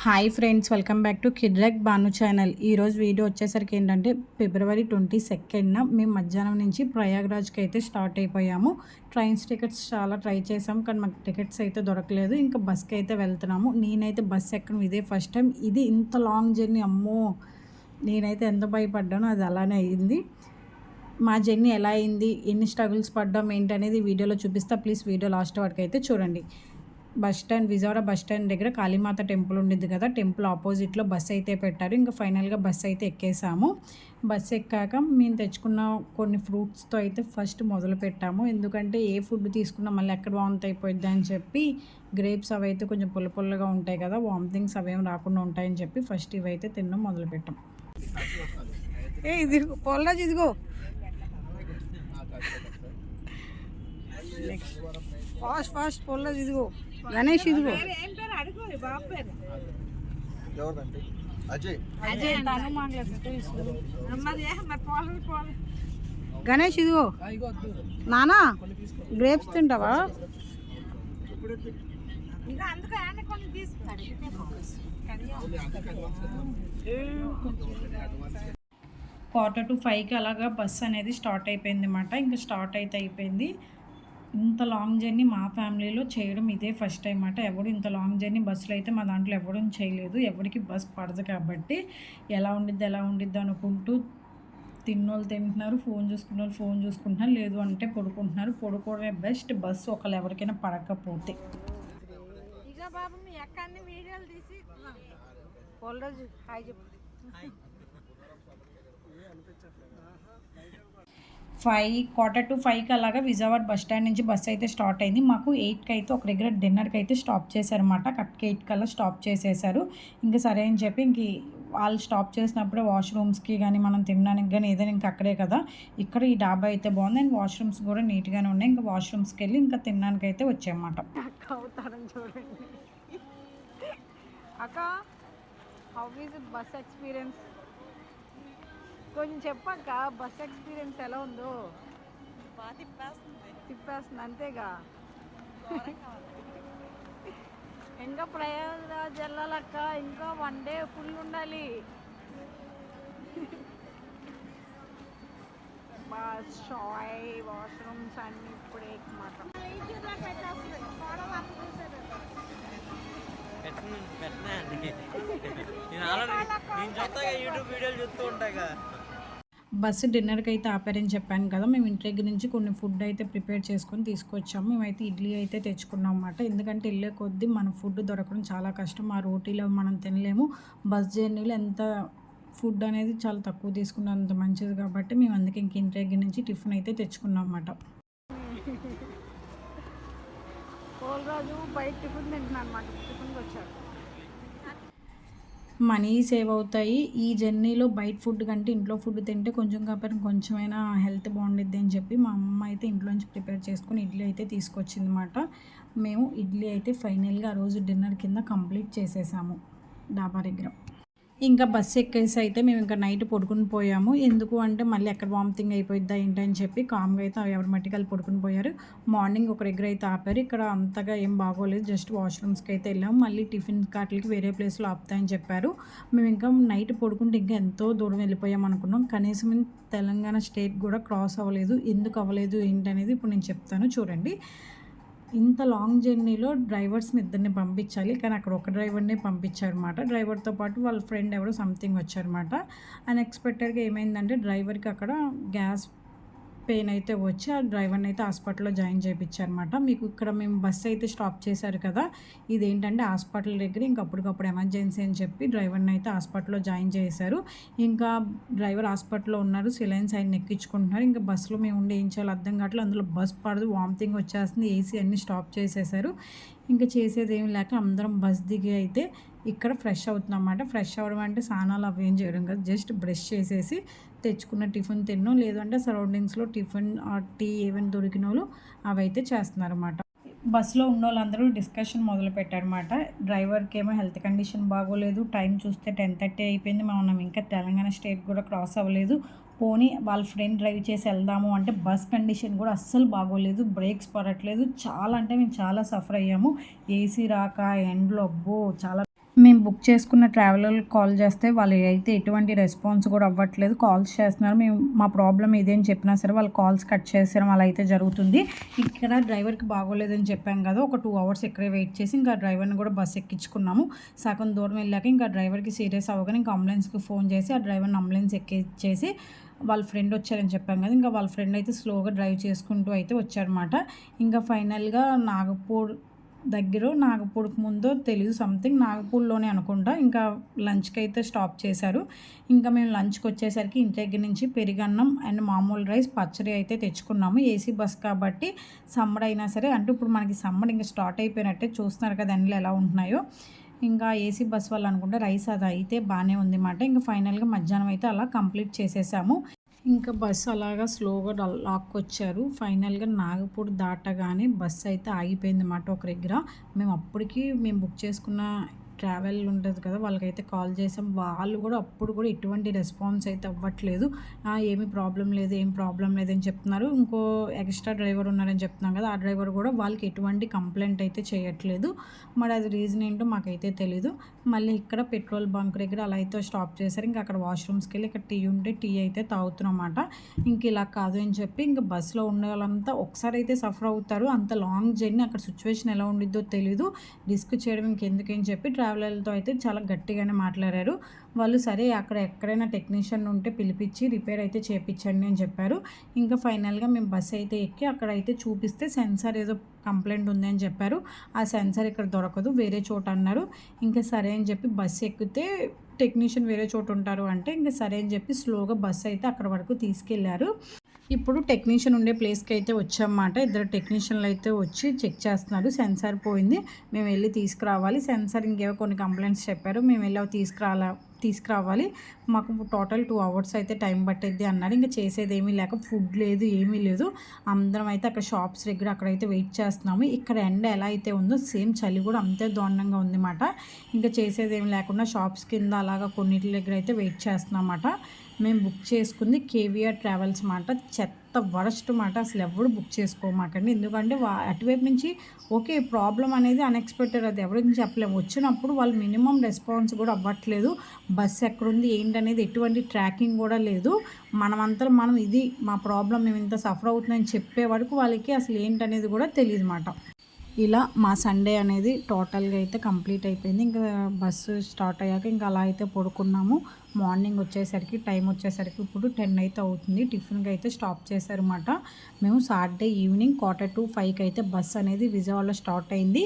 Hi friends, welcome back to కిడ్రక్ బాను channel. ఈరోజు వీడియో వచ్చేసరికి ఏంటంటే ఫిబ్రవరి 22న మేము మధ్యాహ్నం నుంచి ప్రయాగ్రాజ్కి అయితే స్టార్ట్ అయిపోయాము. ట్రైన్స్ టికెట్స్ చాలా ట్రై చేసాం, కానీ మాకు టికెట్స్ అయితే దొరకలేదు. ఇంకా బస్కి అయితే వెళ్తున్నాము. నేనైతే బస్ ఎక్కడం ఇదే ఫస్ట్ టైం. ఇది ఇంత లాంగ్ జర్నీ, అమ్మో నేనైతే ఎంత భయపడ్డానో అది అలానే అయ్యింది. మా జర్నీ ఎలా అయింది, ఎన్ని స్ట్రగుల్స్ పడ్డాం ఏంటనేది వీడియోలో చూపిస్తా. ప్లీజ్ వీడియో లాస్ట్ వరకు అయితే చూడండి. Bus stand, Vijayawada bus stand దగ్గర కాళీమాత టెంపుల్ ఉండిద్ది కదా, టెంపుల్ ఆపోజిట్లో బస్ అయితే పెట్టారు. ఇంకా ఫైనల్గా బస్ అయితే ఎక్కేసాము. బస్ ఎక్కాక మేము తెచ్చుకున్న కొన్ని ఫ్రూట్స్తో అయితే ఫస్ట్ మొదలు పెట్టాము. ఎందుకంటే ఏ ఫుడ్ తీసుకున్నా మళ్ళీ ఎక్కడ వామిట్ అయిపోద్ది అని చెప్పి గ్రేప్స్ అవి అయితే కొంచెం పుల్ల పుల్లగా ఉంటాయి కదా, వామిటింగ్స్ అవేం రాకుండా ఉంటాయని చెప్పి ఫస్ట్ ఇవైతే తినడం మొదలు పెట్టాం. ఇదిగో పొల్లాజ్, ఇదిగో ఫాస్ట్ ఫాస్ట్ పొల్లాజ్, ఇదిగో గణేష్, ఇదిగో గణేష్, ఇదిగో నానా గ్రేప్స్ తింటావా? 4:45కి అలాగా బస్సు అనేది స్టార్ట్ అయిపోయింది అన్నమాట. ఇంకా స్టార్ట్ అయితే అయిపోయింది. ఇంత లాంగ్ జర్నీ మా ఫ్యామిలీలో చేయడం ఇదే ఫస్ట్ టైం అన్నమాట. ఎవడు ఇంత లాంగ్ జర్నీ బస్సులో అయితే మా దాంట్లో ఎవడూ చేయలేదు. ఎవరికి బస్ పడదు కాబట్టి ఎలా ఉండిద్ది అనుకుంటూ తిన్నోళ్ళు తింటున్నారు, ఫోన్ చూసుకున్న వాళ్ళు ఫోన్ చూసుకుంటున్నారు, లేదు అంటే పడుకుంటున్నారు. పడుకోవడమే బెస్ట్ బస్సు ఒకళ్ళు ఎవరికైనా పడకపోతే. ఇక బాబు మీ అక్కడిని వీడియోలు తీసి 4:45కి అలాగా విజయవాడ బస్ స్టాండ్ నుంచి బస్సు అయితే స్టార్ట్ అయింది. మాకు 8కి అయితే ఒక దగ్గర డిన్నర్కి అయితే స్టాప్ చేశారన్నమాట. కరెక్ట్గా 8 కల్లా స్టాప్ చేసేసారు. ఇంకా సరే అని చెప్పి ఇంక వాళ్ళు స్టాప్ చేసినప్పుడే వాష్రూమ్స్కి కానీ మనం తినడానికి కానీ ఏదైనా ఇంకా అక్కడే కదా, ఇక్కడ ఈ డాబా అయితే బాగుంది అండ్ వాష్రూమ్స్ కూడా నీట్గానే ఉన్నాయి. ఇంకా వాష్రూమ్స్కి వెళ్ళి ఇంకా తినడానికి అయితే వచ్చాయన్నమాట. చూడండి అక్క, హౌ ఈజ్ బస్ ఎక్స్పీరియన్స్? కొంచెం చెప్పాక బస్ ఎక్స్పీరియన్స్ ఎలా ఉందో. బాగా తిప్పేస్తుంది అంతేగా. ఇంకా ప్రయాగరాజ్ వెళ్ళాలక్క, ఇంకా 1 డే ఫుల్ ఉండాలి. బస్ షాయ్ వాష్రూమ్స్ అన్ని ఇప్పుడే మాట. బస్సు డిన్నర్కి అయితే ఆపారని చెప్పాను కదా, మేము ఇంటి దగ్గర నుంచి కొన్ని ఫుడ్ అయితే ప్రిపేర్ చేసుకొని తీసుకొచ్చాము. మేమైతే ఇడ్లీ అయితే తెచ్చుకున్నాం అన్నమాట. ఎందుకంటే వెళ్ళే కొద్దీ మన ఫుడ్ దొరకడం చాలా కష్టం. ఆ రోటీలో మనం తినలేము. బస్ జర్నీలో ఎంత ఫుడ్ అనేది చాలా తక్కువ తీసుకున్నాం, అంత మంచిది కాబట్టి మేము అందుకే ఇంక ఇంటి దగ్గర నుంచి టిఫిన్ అయితే తెచ్చుకున్నాం అన్నమాట. రోజు బయట టిఫిన్ తింటున్నాను అన్నమాట. టిఫిన్కి వచ్చారు. మనీ సేవ్ అవుతాయి. ఈ జర్నీలో బయట ఫుడ్ కంటే ఇంట్లో ఫుడ్ తింటే కొంచెం కాకపోతే కొంచెమైనా హెల్త్ బాగుండిద్ది అని చెప్పి మా అమ్మ అయితే ఇంట్లోంచి ప్రిపేర్ చేసుకొని ఇడ్లీ అయితే తీసుకొచ్చింది అన్నమాట. మేము ఇడ్లీ అయితే ఫైనల్గా ఆ రోజు డిన్నర్ కింద కంప్లీట్ చేసేసాము డాబా దగ్గర. ఇంకా బస్సు ఎక్కేసి అయితే మేము ఇంకా నైట్ పడుకుని పోయాము. ఎందుకు అంటే మళ్ళీ ఎక్కడ వామిటింగ్ అయిపోయిద్దా ఏంటని చెప్పి కామ్గా అయితే ఎవరి మట్టికలు పడుకుని పోయారు. మార్నింగ్ ఒక దగ్గర అయితే ఆపారు. ఇక్కడ అంతగా ఏం బాగోలేదు, జస్ట్ వాష్రూమ్స్కి అయితే వెళ్ళాము. మళ్ళీ టిఫిన్ కార్ట్లకి వేరే ప్లేస్లో ఆపుతాయని చెప్పారు. మేము ఇంకా నైట్ పడుకుంటే ఇంకా ఎంతో దూరం వెళ్ళిపోయాం అనుకున్నాం. కనీసం తెలంగాణ స్టేట్ కూడా క్రాస్ అవ్వలేదు. ఎందుకు అవ్వలేదు ఏంటనేది ఇప్పుడు నేను చెప్తాను చూడండి. ఇంత లాంగ్ జర్నీలో డ్రైవర్స్ని ఇద్దరిని పంపించాలి, కానీ అక్కడ ఒక డ్రైవర్నే పంపించారన్నమాట. డ్రైవర్తో పాటు వాళ్ళ ఫ్రెండ్ ఎవరో సంథింగ్ వచ్చారన్నమాట. అన్ఎక్స్పెక్టెడ్గా ఏమైందంటే డ్రైవర్కి అక్కడ గ్యాస్ పెయిన్ అయితే వచ్చి ఆ డ్రైవర్ని అయితే హాస్పిటల్లో జాయిన్ చేయించారన్నమాట. మీకు ఇక్కడ మేము బస్సు అయితే స్టాప్ చేశారు కదా, ఇదేంటంటే హాస్పిటల్ దగ్గర ఇంకా అప్పటికప్పుడు ఎమర్జెన్సీ అని చెప్పి డ్రైవర్ని అయితే హాస్పిటల్లో జాయిన్ చేశారు. ఇంకా డ్రైవర్ హాస్పిటల్లో ఉన్నారు, సిలైన్స్ ఆయన ఎక్కించుకుంటున్నారు. ఇంకా బస్సులో మేము ఉండి ఏం చేయాలో అర్థం కావట్లేదు. అందులో బస్ పడదు, వామిటింగ్ వచ్చేస్తుంది, ఏసీ అన్నీ స్టాప్ చేసేసారు. ఇంకా చేసేది ఏమి లేక అందరం బస్ దిగి అయితే ఇక్కడ ఫ్రెష్ అవుతున్నాం అన్నమాట. ఫ్రెష్ అవ్వడం అంటే స్నానాలు అవి ఏం చేయడం కదా, జస్ట్ బ్రష్ చేసేసి తెచ్చుకున్న టిఫిన్ తిన్నాం, లేదంటే సరౌండింగ్స్లో టిఫిన్ టీ ఏమైనా దొరికిన వాళ్ళు అవి అయితే చేస్తున్నారన్నమాట. బస్సులో ఉన్న వాళ్ళందరూ డిస్కషన్ మొదలు పెట్టారన్నమాట. డ్రైవర్కి ఏమో హెల్త్ కండిషన్ బాగోలేదు, టైం చూస్తే 10:30 అయిపోయింది, మనం ఇంకా తెలంగాణ స్టేట్ కూడా క్రాస్ అవ్వలేదు, పోనీ వాళ్ళ ఫ్రెండ్ డ్రైవ్ చేసి వెళ్దాము అంటే బస్ కండిషన్ కూడా అస్సలు బాగోలేదు, బ్రేక్స్ పడట్లేదు. చాలా అంటే మేము చాలా సఫర్ అయ్యాము. ఏసీ రాక ఎండలో అబ్బో చాలా మేము బుక్ చేసుకున్న ట్రావెలర్‌కి కాల్ చేస్తే వాళ్ళు అయితే ఎటువంటి రెస్పాన్స్ కూడా అవ్వట్లేదు. కాల్స్ చేస్తున్నారు. మేము మా ప్రాబ్లమ్ ఇదే అని చెప్పినా సరే వాళ్ళు కాల్స్ కట్ చేసేయడం అలా అయితే జరుగుతుంది. ఇక్కడ డ్రైవర్‌కి బాగోలేదని చెప్పాం కదా! ఒక 2 అవర్స్ ఇక్కడే వెయిట్ చేసి ఇంకా డ్రైవర్‌ని కూడా బస్ ఎక్కించుకున్నాము. సగం దూరం వెళ్ళాక ఇంకా డ్రైవర్‌కి సీరియస్ అవ్వగానే ఇంకా అంబులెన్స్‌కి ఫోన్ చేసి ఆ డ్రైవర్‌ని అంబులెన్స్ ఎక్కించేసి వాళ్ళ ఫ్రెండ్ వచ్చారని చెప్పాం కదా! ఇంకా వాళ్ళ ఫ్రెండ్ అయితే స్లోగా డ్రైవ్ చేసుకుంటూ అయితే వచ్చారనమాట. ఇంకా ఫైనల్‌గా నాగపూర్‌కి ముందో తెలీదు, సంథింగ్ నాగపూర్‌లోనే అనుకుంటా. ఇంకా లంచ్‌కి అయితే స్టాప్ చేశారు. ఇంకా మేము లంచ్‌కి వచ్చేసరికి ఇంటి దగ్గర నుంచి పెరుగన్నం అండ్ మామూలు రైస్, పచ్చడి అయితే తెచ్చుకున్నాము. ఏసీ బస్ కాబట్టి సమ్మర్ అయినా సరే, అంటే ఇప్పుడు మనకి సమ్మర్ ఇంకా స్టార్ట్ అయిపోయినట్టే, చూస్తున్నారు కదా ఎండలు ఎలా ఉంటున్నాయో. ఇంకా ఏసీ బస్ వల్ల అనుకుంటే రైస్ అది అయితే బాగానే ఉందన్నమాట. ఇంకా ఫైనల్‌గా మధ్యాహ్నం అయితే అలా కంప్లీట్ చేసేసాము. ఇంకా బస్సు అలాగా స్లోగా లాక్కొచ్చారు. ఫైనల్‌గా నాగపూర్ దాటగానే బస్సు అయితే ఆగిపోయిందన్నమాట ఒక దగ్గర. మేము బుక్ చేసుకున్న ట్రావెల్ ఉంటది కదా! వాళ్ళకైతే కాల్ చేసాం. వాళ్ళు కూడా అప్పుడు కూడా ఎటువంటి రెస్పాన్స్ అయితే అవ్వట్లేదు. ఏమి ప్రాబ్లమ్ లేదు, ఏం ప్రాబ్లమ్ లేదని చెప్తున్నారు. ఇంకో ఎక్స్ట్రా డ్రైవర్ ఉన్నారని చెప్తున్నాం కదా! ఆ డ్రైవర్ కూడా వాళ్ళకి ఎటువంటి కంప్లెయింట్ అయితే చేయట్లేదు. మరి అది రీజన్ ఏంటో మాకైతే తెలీదు. మళ్ళీ ఇక్కడ పెట్రోల్ బంక్ దగ్గర అలా అయితే స్టాప్ చేశారు. ఇంకా అక్కడ వాష్‌రూమ్స్‌కి వెళ్ళి ఇక్కడ టీ ఉంటే టీ అయితే తాగుతున్నామన్నమాట. ఇంక ఇలా కాదు అని చెప్పి ఇంక బస్సులో ఉన్న వాళ్ళంతా ఒకసారి అయితే సఫర్ అవుతారు. అంత లాంగ్ జర్నీ, అక్కడ సిచ్యువేషన్ ఎలా ఉండిద్దో తెలీదు. రిస్క్ చేయడం ఇంకెందుకని చెప్పి ట్రావెలర్‌తో అయితే చాలా గట్టిగానే మాట్లాడారు. వాళ్ళు సరే అక్కడ ఎక్కడైనా టెక్నీషియన్ ఉంటే పిలిపించి రిపేర్ అయితే చేపించండి అని చెప్పారు. ఇంకా ఫైనల్‌గా మేము బస్ అయితే ఎక్కి అక్కడైతే చూపిస్తే సెన్సార్ ఏదో కంప్లైంట్ ఉంది అని చెప్పారు. ఆ సెన్సార్ ఇక్కడ దొరకదు, వేరే చోట అన్నారు. ఇంకా సరే అని చెప్పి బస్సు ఎక్కితే టెక్నీషియన్ వేరే చోట ఉంటారు అంటే ఇంకా సరే అని చెప్పి స్లోగా బస్సు అయితే అక్కడ వరకు తీసుకెళ్లారు. ఇప్పుడు టెక్నీషియన్ ఉండే ప్లేస్‌కి అయితే వచ్చామన్నమాట. ఇద్దరు టెక్నీషియన్లు అయితే వచ్చి చెక్ చేస్తున్నారు. సెన్సార్ పోయింది, మేము వెళ్ళి తీసుకురావాలి. సెన్సార్ ఇంకేవో కొన్ని కంప్లైంట్స్ చెప్పారు. మేము వెళ్ళి అవి తీసుకురావాలి. మాకు టోటల్ 2 అవర్స్ అయితే టైం పట్టిద్ది అన్నారు. ఇంకా చేసేది ఏమీ లేక ఫుడ్ లేదు, ఏమీ లేదు. అందరం అయితే అక్కడ షాప్స్ దగ్గర అక్కడైతే వెయిట్ చేస్తున్నాము. ఇక్కడ ఎండ ఎలా అయితే ఉందో సేమ్ చలి కూడా అంతే దారుణంగా ఉందన్నమాట. ఇంకా చేసేది ఏమి లేకుండా షాప్స్ కింద అలాగా కొన్నిటి దగ్గర అయితే వెయిట్ చేస్తున్నాం అన్నమాట. మేము బుక్ చేసుకుంది కేవీఆర్ ట్రావెల్స్ మాట. చెత్త వరస్ట్ మాట. అసలు ఎవరు బుక్ చేసుకోమాకండి. ఎందుకంటే అటువైపు నుంచి ఓకే, ప్రాబ్లం అనేది అన్ఎక్స్పెక్టెడ్, అది ఎవరికి చెప్పలేము. వచ్చినప్పుడు వాళ్ళు మినిమం రెస్పాన్స్ కూడా అవ్వట్లేదు. బస్సు ఎక్కడుంది ఏంటనేది ఎటువంటి ట్రాకింగ్ కూడా లేదు. మనమంతా ఇది మా ప్రాబ్లం, మేము ఇంత సఫర్ అవుతుందని చెప్పే వరకు వాళ్ళకి అసలు ఏంటనేది కూడా తెలియదు మాట. ఇలా మా సండే అనేది టోటల్గా అయితే కంప్లీట్ అయిపోయింది. ఇంకా బస్సు స్టార్ట్ అయ్యాక ఇంకా అలా అయితే పడుకున్నాము. మార్నింగ్ వచ్చేసరికి టైం వచ్చేసరికి ఇప్పుడు 10 అయితే అవుతుంది. టిఫిన్కి అయితే స్టాప్ చేశారన్నమాట. మేము సాటర్డే ఈవినింగ్ 4:45కి అయితే బస్సు అనేది విజయవాడలో స్టార్ట్ అయింది.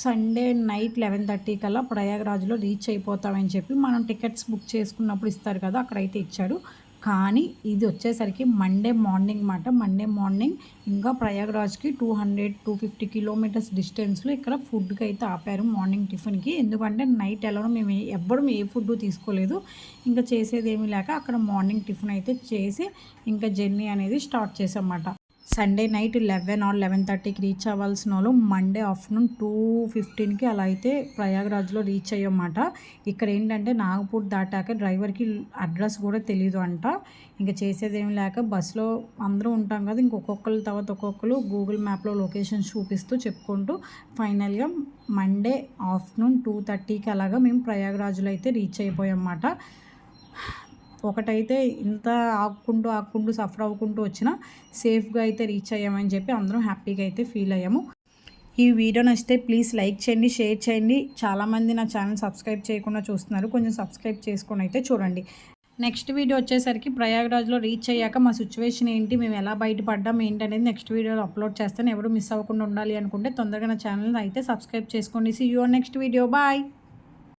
సండే నైట్ 11:30 కల్లా ప్రయాగరాజ్లో రీచ్ అయిపోతామని చెప్పి మనం టికెట్స్ బుక్ చేసుకున్నప్పుడు ఇస్తారు కదా, అక్కడైతే ఇచ్చారు. కానీ ఇది వచ్చేసరికి మండే మార్నింగ్ మాట. మండే మార్నింగ్ ఇంకా ప్రయాగరాజ్కి 250 కిలోమీటర్స్ డిస్టెన్స్లో ఇక్కడ ఫుడ్కి అయితే ఆపారు మార్నింగ్ టిఫిన్కి. ఎందుకంటే నైట్ ఎలానో మేము ఎవ్వరం ఏ ఫుడ్ తీసుకోలేదు. ఇంకా చేసేది ఏమీ లేక అక్కడ మార్నింగ్ టిఫిన్ అయితే చేసి ఇంకా జర్నీ అనేది స్టార్ట్ చేసామన్నమాట. సండే నైట్ 11 ఆర్ 11:30కి రీచ్ అవ్వాల్సిన వాళ్ళు మండే ఆఫ్టర్నూన్ 2:15కి అలా అయితే ప్రయాగరాజ్లో రీచ్ అయ్యామాట. ఇక్కడ ఏంటంటే నాగపూర్ దాటాక డ్రైవర్కి అడ్రస్ కూడా తెలీదు అంట. ఇంకా చేసేదేమి లేక బస్సులో అందరూ ఉంటాం కదా, ఇంకొకళ్ళ తర్వాత ఒక్కొక్కరు గూగుల్ మ్యాప్లో లొకేషన్స్ చూపిస్తూ చెప్పుకుంటూ ఫైనల్గా మండే ఆఫ్టర్నూన్ 2:30కి అలాగా మేము ప్రయాగరాజ్లో అయితే రీచ్ అయిపోయామన్నమాట. ఒకటైతే ఇంత ఆక్కుంటూ సఫర్ అవ్వుకుంటూ వచ్చినా సేఫ్గా అయితే రీచ్ అయ్యామని చెప్పి అందరం హ్యాపీగా అయితే ఫీల్ అయ్యాము. ఈ వీడియో నచ్చితే ప్లీజ్ లైక్ చేయండి, షేర్ చేయండి. చాలామంది నా ఛానల్ సబ్స్క్రైబ్ చేయకుండా చూస్తున్నారు, కొంచెం సబ్స్క్రైబ్ చేసుకొని అయితే చూడండి. నెక్స్ట్ వీడియో వచ్చేసరికి ప్రయాగరాజ్లో రీచ్ అయ్యాక మా సిచ్యువేషన్ ఏంటి, మేము ఎలా బయటపడ్డాం ఏంటనేది నెక్స్ట్ వీడియోలో అప్లోడ్ చేస్తాను. ఎవరు మిస్ అవ్వకుండా ఉండాలి అనుకుంటే తొందరగా నా ఛానల్ అయితే సబ్స్క్రైబ్ చేసుకోండి. See you on next video. Bye.